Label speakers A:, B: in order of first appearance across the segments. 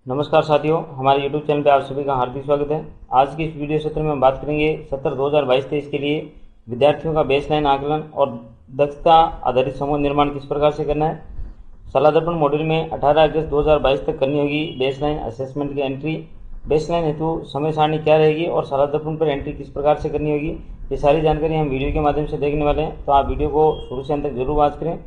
A: नमस्कार साथियों, हमारे YouTube चैनल पे आप सभी का हार्दिक स्वागत है। आज की इस वीडियो सत्र में हम बात करेंगे सत्र 2022-23 के लिए विद्यार्थियों का बेसलाइन आकलन और दक्षता आधारित समूह निर्माण किस प्रकार से करना है। सलाह दर्पण मॉड्यूल में 18 अगस्त 2022 तक करनी होगी बेसलाइन असेसमेंट की एंट्री। बेसलाइन हेतु समय सारणी क्या रहेगी और सलाह दर्पण पर एंट्री किस प्रकार से करनी होगी, ये सारी जानकारी हम वीडियो के माध्यम से देखने वाले हैं। तो आप वीडियो को शुरू से अंत तक जरूर वॉच करें।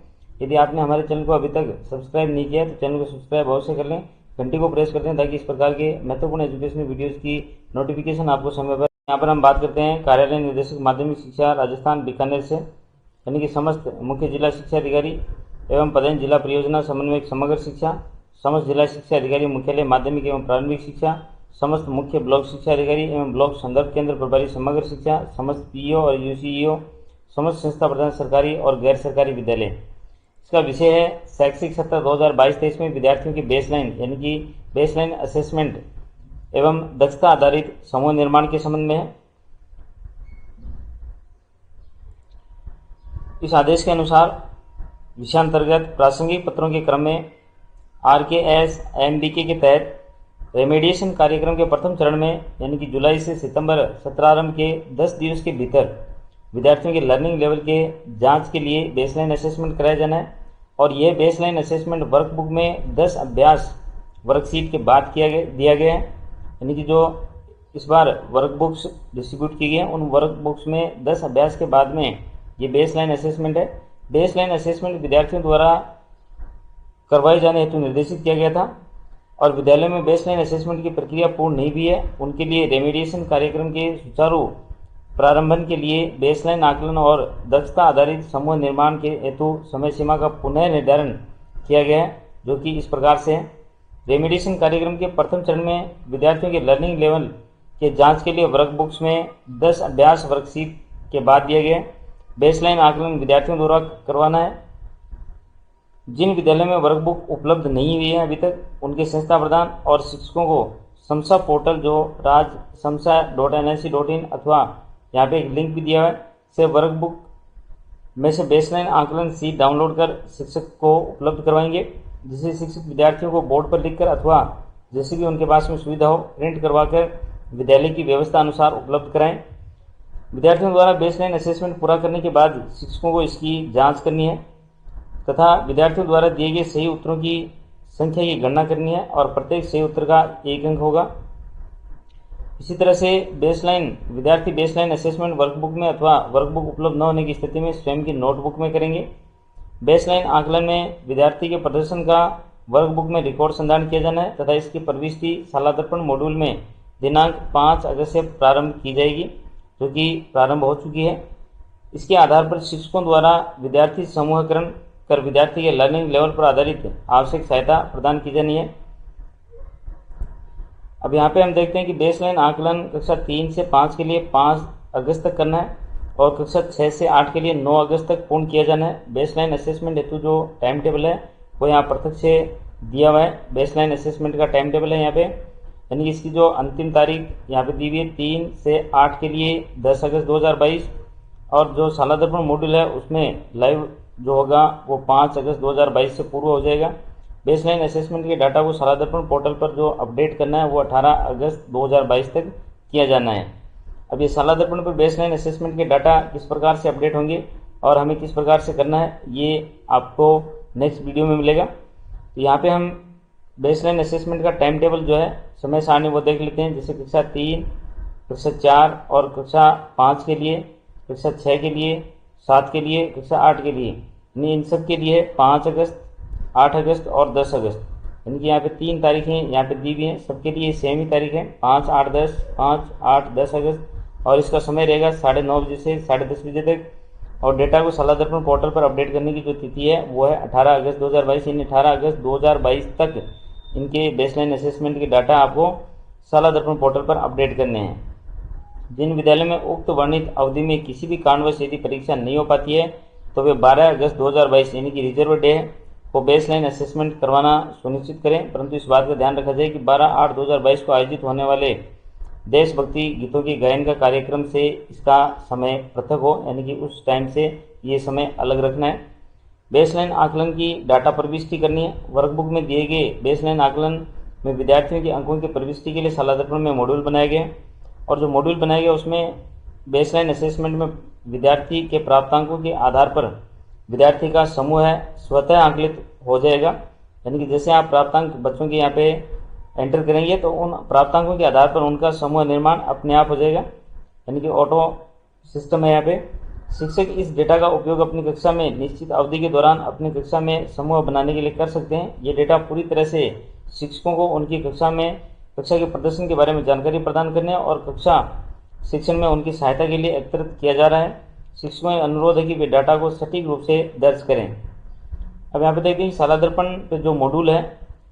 A: यदि आपने हमारे चैनल को अभी तक सब्सक्राइब नहीं किया है तो चैनल को सब्सक्राइब अवश्य कर लें, घंटी को प्रेस करते हैं ताकि इस प्रकार के महत्वपूर्ण एजुकेशनल वीडियोस की नोटिफिकेशन आपको समय पर। यहाँ पर हम बात करते हैं कार्यालय निदेशक माध्यमिक शिक्षा राजस्थान बीकानेर से, यानी कि समस्त मुख्य जिला शिक्षा अधिकारी एवं पदेन जिला परियोजना समन्वयक समग्र शिक्षा, समस्त जिला शिक्षा अधिकारी मुख्यालय माध्यमिक एवं प्रारंभिक शिक्षा, समस्त मुख्य ब्लॉक शिक्षा अधिकारी एवं ब्लॉक संदर्भ केंद्र प्रभारी समग्र शिक्षा, समस्त पीईओ और यूसीईओ, समस्त संस्था प्रधान सरकारी और गैर सरकारी विद्यालय। इसका विषय है शैक्षिक सत्र 2022-23 में विद्यार्थियों की बेसलाइन यानी कि बेसलाइन असेसमेंट एवं दक्षता आधारित समूह निर्माण के संबंध में है। इस आदेश के अनुसार विषयांतर्गत प्रासंगिक पत्रों के क्रम में RKS MBK के तहत रेमेडिएशन कार्यक्रम के प्रथम चरण में यानी कि जुलाई से सितंबर सत्रारंभ के 10 दिवस के भीतर विद्यार्थियों के लर्निंग लेवल के जांच के लिए बेसलाइन असेसमेंट कराया जाना है। और यह बेसलाइन असेसमेंट वर्कबुक में 10 अभ्यास वर्कशीट के बाद दिया गया है, यानी कि जो इस बार वर्कबुक्स डिस्ट्रीब्यूट की गई हैं उन वर्कबुक्स में 10 अभ्यास के बाद में ये बेसलाइन असेसमेंट है। बेसलाइन असेसमेंट विद्यार्थियों द्वारा करवाए जाने हेतु निर्देशित किया गया था और विद्यालय में बेसलाइन असेसमेंट की प्रक्रिया पूर्ण नहीं भी है, उनके लिए रेमेडिएशन कार्यक्रम के सुचारू प्रारंभन के लिए बेसलाइन आकलन और दक्षता आधारित समूह निर्माण के हेतु समय सीमा का पुनः निर्धारण किया गया है, जो कि इस प्रकार से है। रेमेडिएशन कार्यक्रम के प्रथम चरण में विद्यार्थियों के लर्निंग लेवल के जांच के लिए वर्कबुक्स में 10 अभ्यास वर्कशीट के बाद दिए गए। बेसलाइन आकलन विद्यार्थियों द्वारा करवाना है। जिन विद्यालयों में वर्कबुक उपलब्ध नहीं हुई है अभी तक, उनके संस्था प्रधान और शिक्षकों को समसा पोर्टल जो rajsamsa.nlc.in अथवा यहाँ पे एक लिंक भी दिया है से वर्कबुक में से बेसलाइन आकलन सीट डाउनलोड कर शिक्षक को उपलब्ध करवाएंगे, जिसे शिक्षक विद्यार्थियों को बोर्ड पर लिखकर अथवा जैसे भी उनके पास में सुविधा हो प्रिंट करवाकर विद्यालय की व्यवस्था अनुसार उपलब्ध कराएं। विद्यार्थियों द्वारा बेसलाइन असेसमेंट पूरा करने के बाद शिक्षकों को इसकी जाँच करनी है तथा विद्यार्थियों द्वारा दिए गए सही उत्तरों की संख्या की गणना करनी है और प्रत्येक सही उत्तर का 1 अंक होगा। इसी तरह से विद्यार्थी बेसलाइन असेसमेंट वर्कबुक में अथवा वर्कबुक उपलब्ध न होने की स्थिति में स्वयं की नोटबुक में करेंगे। बेसलाइन आकलन में विद्यार्थी के प्रदर्शन का वर्कबुक में रिकॉर्ड संधारण किया जाना है तथा इसकी प्रविष्टि सलाह दर्पण मॉड्यूल में दिनांक 5 अगस्त से प्रारंभ की जाएगी, जो कि प्रारंभ हो चुकी है। इसके आधार पर शिक्षकों द्वारा विद्यार्थी समूहीकरण कर विद्यार्थी के लर्निंग लेवल पर आधारित आवश्यक सहायता प्रदान की जानी है। अब यहाँ पे हम देखते हैं कि बेसलाइन आकलन कक्षा 3 से 5 के लिए 5 अगस्त तक करना है और कक्षा 6 से 8 के लिए 9 अगस्त तक पूर्ण किया जाना है। बेसलाइन असेसमेंट हेतु जो टाइम टेबल है वो यहाँ पृथक से दिया हुआ है। बेसलाइन असेसमेंट का टाइम टेबल है यहाँ पे, यानी कि इसकी जो अंतिम तारीख यहाँ पे दी हुई है 3 से 8 के लिए 10 अगस्त 2022 और जो सलाह दर्पण मॉड्यूल है उसमें लाइव जो होगा वो 5 अगस्त 2022 से पूर्व हो जाएगा। बेसलाइन असेसमेंट के डाटा को सलाह दर्पण पोर्टल पर जो अपडेट करना है वो 18 अगस्त 2022 तक किया जाना है। अब ये सलाह दर्पण पर बेसलाइन असेसमेंट के डाटा किस प्रकार से अपडेट होंगे और हमें किस प्रकार से करना है ये आपको नेक्स्ट वीडियो में मिलेगा। तो यहाँ पे हम बेसलाइन असेसमेंट का टाइम टेबल जो है समय सारणी वो देख लेते हैं। जैसे कक्षा 3, कक्षा 4 और कक्षा 5 के लिए, कक्षा 6 के लिए, 7 के लिए, कक्षा 8 के लिए, यानी इन सब के लिए 5 अगस्त, 8 अगस्त और 10 अगस्त, यानी कि यहाँ पे 3 तारीखें यहाँ पे दी हुई हैं। सबके लिए सेम ही तारीख है 5, 8, 10, 5, 8, 10 अगस्त और इसका समय रहेगा 9:30 बजे से 10:30 बजे तक। और डेटा को सलाह दर्पण पोर्टल पर अपडेट करने की जो तिथि है वो है 18 अगस्त 2022, यानी 18 अगस्त 2022 तक इनके बेसलाइन असेसमेंट के डाटा आपको सलाह दर्पण पोर्टल पर अपडेट करने हैं। जिन विद्यालय में उक्त वर्णित अवधि में किसी भी कारणवश यदि परीक्षा नहीं हो पाती है तो वे 12 अगस्त 2022 यानी कि रिजर्व डे को बेसलाइन असेसमेंट करवाना सुनिश्चित करें, परंतु इस बात का ध्यान रखा जाए कि 12/8/2022 को आयोजित होने वाले देशभक्ति गीतों के गायन का कार्यक्रम से इसका समय पृथक हो, यानी कि उस टाइम से ये समय अलग रखना है। बेसलाइन आकलन की डाटा प्रविष्टि करनी है। वर्कबुक में दिए गए बेसलाइन आकलन में विद्यार्थियों के अंकों की प्रविष्टि के लिए शालादर्पण में मॉड्यूल बनाया गया है। और जो मॉड्यूल बनाया गया उसमें बेसलाइन असेसमेंट में विद्यार्थी के प्राप्तांकों के आधार पर विद्यार्थी का समूह है स्वतः आंकलित हो जाएगा। यानी कि जैसे आप प्राप्तांक बच्चों के यहाँ पे एंटर करेंगे तो उन प्राप्तांकों के आधार पर उनका समूह निर्माण अपने आप हो जाएगा, यानी कि ऑटो सिस्टम है यहाँ पे। शिक्षक इस डेटा का उपयोग अपनी कक्षा में निश्चित अवधि के दौरान अपनी कक्षा में समूह बनाने के लिए कर सकते हैं। ये डेटा पूरी तरह से शिक्षकों को उनकी कक्षा के प्रदर्शन के बारे में जानकारी प्रदान करने और कक्षा शिक्षण में उनकी सहायता के लिए एकत्रित किया जा रहा है। शिक्षकों का अनुरोध है कि वे डाटा को सटीक रूप से दर्ज करें। अब यहाँ पे देखते हैं शालादर्पण पे जो मॉड्यूल है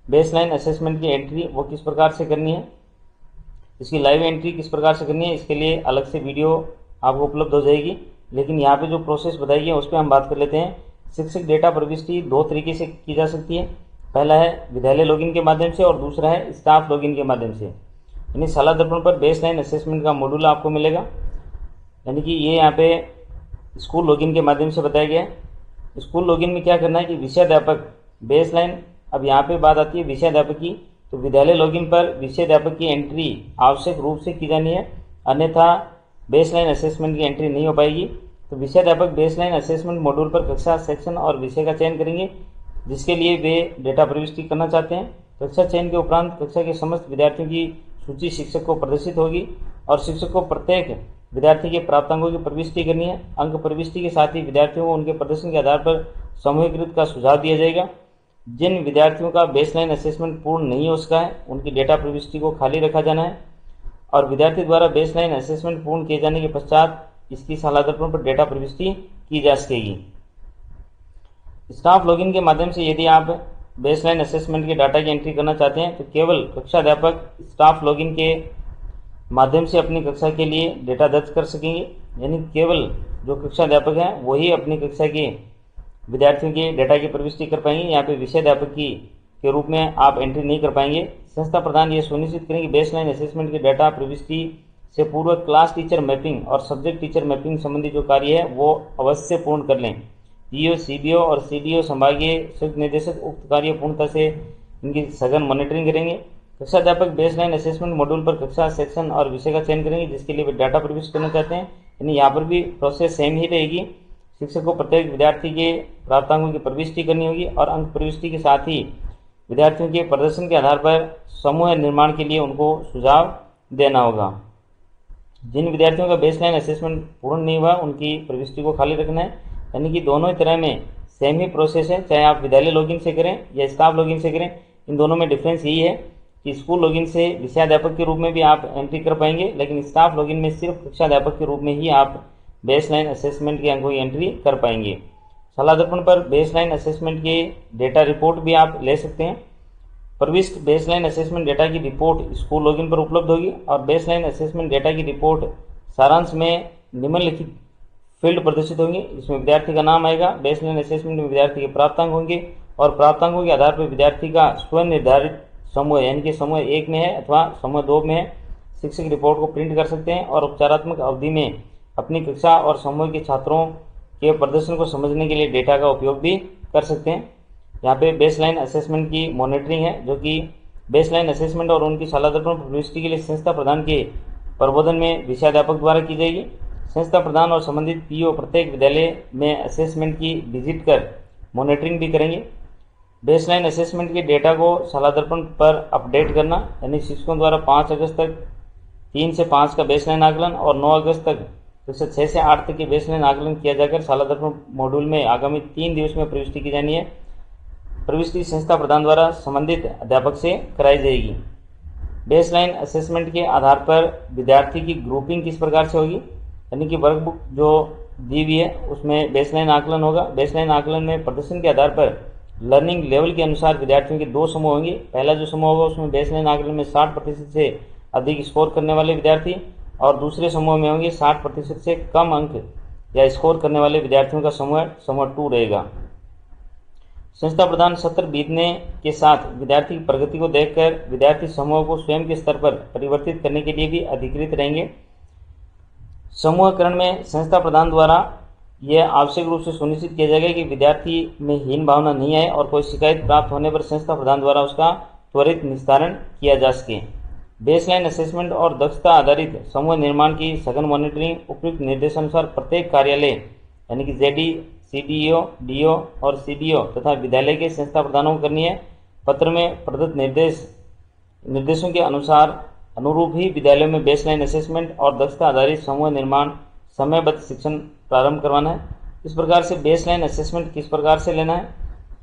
A: बेसलाइन असेसमेंट की एंट्री वो किस प्रकार से करनी है, इसकी लाइव एंट्री किस प्रकार से करनी है, इसके लिए अलग से वीडियो आपको उपलब्ध हो जाएगी। लेकिन यहाँ पे जो प्रोसेस बताई गई है उस पर हम बात कर लेते हैं। शिक्षक डेटा प्रविष्टि दो तरीके से की जा सकती है। पहला है विद्यालय लॉगिन के माध्यम से और दूसरा है स्टाफ लॉगिन के माध्यम से। यानी शालादर्पण पर बेसलाइन असेसमेंट का मॉड्यूल आपको मिलेगा, यानी कि ये यहाँ पे स्कूल लॉगिन के माध्यम से बताया गया है। स्कूल लॉगिन में क्या करना है कि विषयाध्यापक बेसलाइन, अब यहाँ पे बात आती है विषयाध्यापक की, तो विद्यालय लॉगिन पर विषयाध्यापक की एंट्री आवश्यक रूप से की जानी है, अन्यथा बेसलाइन असेसमेंट की एंट्री नहीं हो पाएगी। तो विषयाध्यापक बेसलाइन असेसमेंट मॉड्यूल पर कक्षा, सेक्शन और विषय का चयन करेंगे जिसके लिए वे डेटा प्रविष्टि करना चाहते हैं। कक्षा चयन के उपरांत कक्षा के समस्त विद्यार्थियों की सूची शिक्षक को प्रदर्शित होगी और शिक्षक को प्रत्येक विद्यार्थी के प्राप्तांकों की प्रविष्टि करनी है। अंक प्रविष्टि के साथ ही विद्यार्थियों को उनके प्रदर्शन के आधार पर समूहीकृत का सुझाव दिया जाएगा। जिन विद्यार्थियों का बेसलाइन असेसमेंट पूर्ण नहीं हो सका है उनकी डेटा प्रविष्टि को खाली रखा जाना है और विद्यार्थी द्वारा बेसलाइन असेसमेंट पूर्ण किए जाने के पश्चात इसकी शालादर्पण पर डेटा प्रविष्टि की जा सकेगी। स्टाफ लॉगिन के माध्यम से यदि आप बेसलाइन असेसमेंट के डाटा की एंट्री करना चाहते हैं तो केवल कक्षाध्यापक स्टाफ लॉगिन के माध्यम से अपनी कक्षा के लिए डेटा दर्ज कर सकेंगे। यानी केवल जो कक्षाध्यापक हैं वही अपनी कक्षा के विद्यार्थियों के डेटा की प्रविष्टि कर पाएंगे। यहाँ पे विषयाध्यापक के रूप में आप एंट्री नहीं कर पाएंगे। संस्था प्रधान ये सुनिश्चित करें कि बेसलाइन असेसमेंट के डाटा प्रविष्टि से पूर्व क्लास टीचर मैपिंग और सब्जेक्ट टीचर मैपिंग संबंधी जो कार्य है वो अवश्य पूर्ण कर लें। पीओ, सीबीओ और सीडीओ संभागीय संयुक्त निदेशक उक्त कार्य पूर्णता से इनकी सघन मॉनिटरिंग करेंगे। कक्षाध्यापक बेसलाइन असेसमेंट मॉड्यूल पर कक्षा, सेक्शन और विषय का चयन करेंगे जिसके लिए वे डाटा प्रविष्ट करना चाहते हैं। यानी यहाँ पर भी प्रोसेस सेम ही रहेगी। शिक्षक को प्रत्येक विद्यार्थी के प्राप्तांकों की प्रविष्टि करनी होगी और अंक प्रविष्टि के साथ ही विद्यार्थियों के प्रदर्शन के आधार पर समूह निर्माण के लिए उनको सुझाव देना होगा। जिन विद्यार्थियों का बेसलाइन असेसमेंट पूर्ण नहीं हुआ उनकी प्रविष्टि को खाली रखना है। यानी कि दोनों ही तरह में सेम ही प्रोसेस है, चाहे आप विद्यालय लॉगिन से करें या स्टाफ लॉगिन से करें। इन दोनों में डिफरेंस यही है कि स्कूल लॉगिन से विषयाध्यापक के रूप में भी आप एंट्री कर पाएंगे, लेकिन स्टाफ लॉगिन में सिर्फ कक्षाध्यापक के रूप में ही आप बेसलाइन असेसमेंट के अंकों की एंट्री कर पाएंगे। शालादर्पण पर बेसलाइन असेसमेंट के डेटा रिपोर्ट भी आप ले सकते हैं। प्रविष्ट बेसलाइन असेसमेंट डेटा की रिपोर्ट स्कूल लॉगिन पर उपलब्ध होगी और बेसलाइन असेसमेंट डेटा की रिपोर्ट सारांश में निम्नलिखित फील्ड प्रदर्शित होंगे। इसमें विद्यार्थी का नाम आएगा, बेसलाइन असेसमेंट में विद्यार्थी के प्राप्तांक होंगे और प्राप्तांकों के आधार पर विद्यार्थी का स्वयं निर्धारित समूह यानी कि समूह 1 में है अथवा समूह 2 में है। शिक्षक रिपोर्ट को प्रिंट कर सकते हैं और उपचारात्मक अवधि में अपनी कक्षा और समूह के छात्रों के प्रदर्शन को समझने के लिए डेटा का उपयोग भी कर सकते हैं। यहाँ पे बेसलाइन असेसमेंट की मॉनिटरिंग है जो कि बेसलाइन असेसमेंट और उनकी शालादर्पण प्रविष्टि के लिए संस्था प्रधान के प्रबोधन में विषयाध्यापक द्वारा की जाएगी। संस्था प्रधान और संबंधित पीओ प्रत्येक विद्यालय में असेसमेंट की विजिट कर मॉनिटरिंग भी करेंगे। बेसलाइन असेसमेंट के डेटा को शालादर्पण पर अपडेट करना, यानी शिक्षकों द्वारा 5 अगस्त तक 3 से 5 का बेसलाइन आकलन और 9 अगस्त तक कक्षा 6 से 8 तक के बेसलाइन आकलन किया जाकर शालादर्पण मॉड्यूल में आगामी 3 दिवस में प्रविष्टि की जानी है। प्रविष्टि संस्था प्रधान द्वारा संबंधित अध्यापक से कराई जाएगी। बेसलाइन असेसमेंट के आधार पर विद्यार्थी की ग्रुपिंग किस प्रकार से होगी, यानी कि वर्कबुक जो दी हुई है उसमें बेसलाइन आकलन होगा। बेसलाइन आकलन में प्रदर्शन के आधार पर लर्निंग लेवल के अनुसार विद्यार्थियों के 2 समूह होंगे। पहला जो समूह होगा उसमें बेसलाइन आकलन में 60% से अधिक स्कोर करने वाले विद्यार्थी और दूसरे समूह में होंगे 60% से कम अंक या स्कोर करने वाले विद्यार्थियों का समूह 2 रहेगा। संस्था प्रधान सत्र बीतने के साथ विद्यार्थी की प्रगति को देखकर विद्यार्थी समूह को स्वयं के स्तर पर परिवर्तित करने के लिए भी अधिकृत रहेंगे। समूहकरण में संस्था प्रधान द्वारा यह आवश्यक रूप से सुनिश्चित किया जाएगा कि विद्यार्थी में हीन भावना नहीं आए और कोई शिकायत प्राप्त होने पर संस्था प्रधान द्वारा उसका त्वरित निस्तारण किया जा सके। बेसलाइन असेसमेंट और दक्षता आधारित समूह निर्माण की सघन मॉनिटरिंग उपयुक्त निर्देशानुसार प्रत्येक कार्यालय यानी कि जेडी, सीडीओ, डीओ और सीडीओ तथा विद्यालय के संस्था प्रधानों को करनी है। पत्र में प्रदत्त निर्देशों के अनुरूप ही विद्यालयों में बेसलाइन असेसमेंट और दक्षता आधारित समूह निर्माण समयबद्ध शिक्षण प्रारंभ करवाना है। इस प्रकार से बेसलाइन असेसमेंट किस प्रकार से लेना है,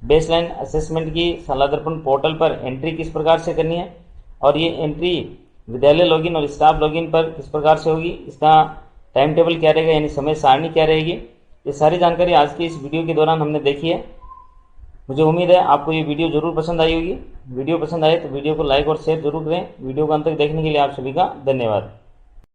A: बेसलाइन असेसमेंट की शाला दर्पण पोर्टल पर एंट्री किस प्रकार से करनी है और ये एंट्री विद्यालय लॉगिन और स्टाफ लॉगिन पर किस प्रकार से होगी, इसका टाइम टेबल क्या रहेगा यानी समय सारणी क्या रहेगी, ये सारी जानकारी आज की इस वीडियो के दौरान हमने देखी है। मुझे उम्मीद है आपको ये वीडियो जरूर पसंद आई होगी। वीडियो पसंद आए तो वीडियो को लाइक और शेयर जरूर करें। वीडियो को अंत तक देखने के लिए आप सभी का धन्यवाद।